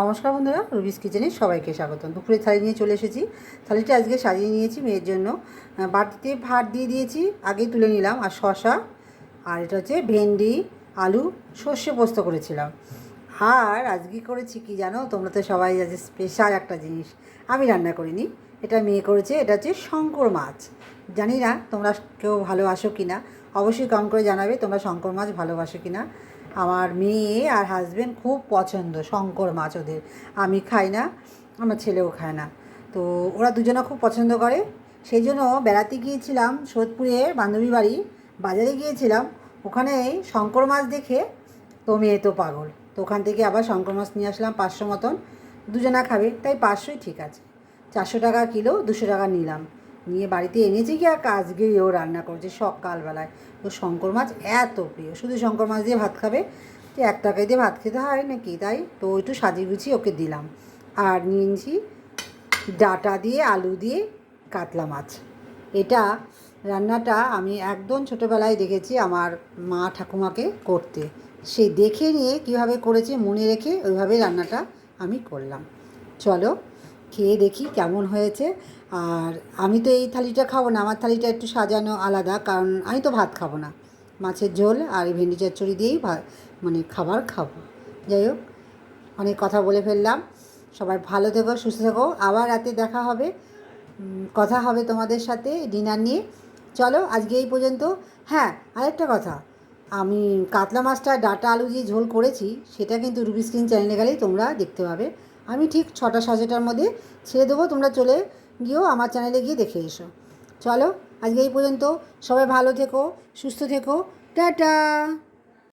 নমস্কার বন্ধুরা, রুবিস কিচেনে সবাইকে স্বাগত। দুপুরে থালি নিয়ে চলে এসেছি। থালিটা আজকে সাজিয়ে নিয়েছি মেয়ের জন্য। বাটিতে ভাত দিয়ে দিয়েছি, আগেই তুলে নিলাম। আর শসা, আর এটা হচ্ছে ভেন্ডি, আলু, সর্ষে পোস্ত করেছিলাম। আর আজকে করেছি কি জানো, তোমরা তো সবাই আজ স্পেশাল একটা জিনিস আমি রান্না করিনি, এটা মেয়ে করেছে। এটা হচ্ছে শঙ্কর মাছ। জানি না তোমরা কেউ ভালোবাসো কি না, অবশ্যই কমেন্ট করে জানাবে তোমরা শঙ্কর মাছ ভালোবাসো কি না। আমার মেয়ে আর হাজব্যান্ড খুব পছন্দ শঙ্কর মাছ ওদের। আমি খাই না, আমার ছেলেও খায় না, তো ওরা দুজনে খুব পছন্দ করে। সেই জন্য বেড়াতে গিয়েছিলাম সোদপুরে বান্ধবী বাড়ি, বাজারে গিয়েছিলাম। ওখানে শঙ্কর মাছ দেখে তো মেয়ে তো পাগল, তো ওখান থেকে আবার শঙ্কর মাছ নিয়ে আসলাম 500 মতন। দুজনা খাবে তাই 500ই ঠিক আছে। 400 টাকা কিলো, 200 টাকা নিলাম, নিয়ে বাড়িতে এনেছি কি আর আজকেই ও রান্না করছে সকালবেলায়। তো শঙ্কর মাছ এত প্রিয়, শুধু শঙ্কর মাছ দিয়ে ভাত খাবে, তো 1 টাকায় দিয়ে ভাত খেতে হয় নাকি, তাই তো একটু সাজিয়ে গুছিয়ে ওকে দিলাম। আর নিয়েছি ডাঁটা দিয়ে আলু দিয়ে কাতলা মাছ। এটা রান্নাটা আমি একদম ছোটোবেলায় দেখেছি আমার মা ঠাকুমাকে করতে, সেই দেখে নিয়ে কীভাবে করেছে মনে রেখে ওইভাবে রান্নাটা আমি করলাম। চলো খেয়ে দেখি কেমন হয়েছে। আর আমি তো এই থালিটা খাবো না, আমার থালিটা একটু সাজানো আলাদা, কারণ আমি তো ভাত খাবো না, মাছের ঝোল আর এই ভেন্ডি চচ্চড়ি দিয়েই মানে খাবার খাবো। যাই হোক, অনেক কথা বলে ফেললাম। সবাই ভালো থেকো, সুস্থ থেকো, আবার রাতে দেখা হবে, কথা হবে তোমাদের সাথে ডিনার নিয়ে। চলো আজকে এই পর্যন্ত। হ্যাঁ, আরেকটা কথা, আমি কাতলা মাছটা ডাঁটা আলু দিয়ে ঝোল করেছি, সেটা কিন্তু রুবি স্ক্রিন চ্যানেলে গেলেই তোমরা দেখতে পাবে। আমি ঠিক 6টা 7টার মধ্যে ছেড়ে দেবো, তোমরা চলে গিয়েও আমার চ্যানেলে গিয়ে দেখে এসো। চলো আজকে এই পর্যন্ত, সবাই ভালো থেকো, সুস্থ থেকো, টাটা।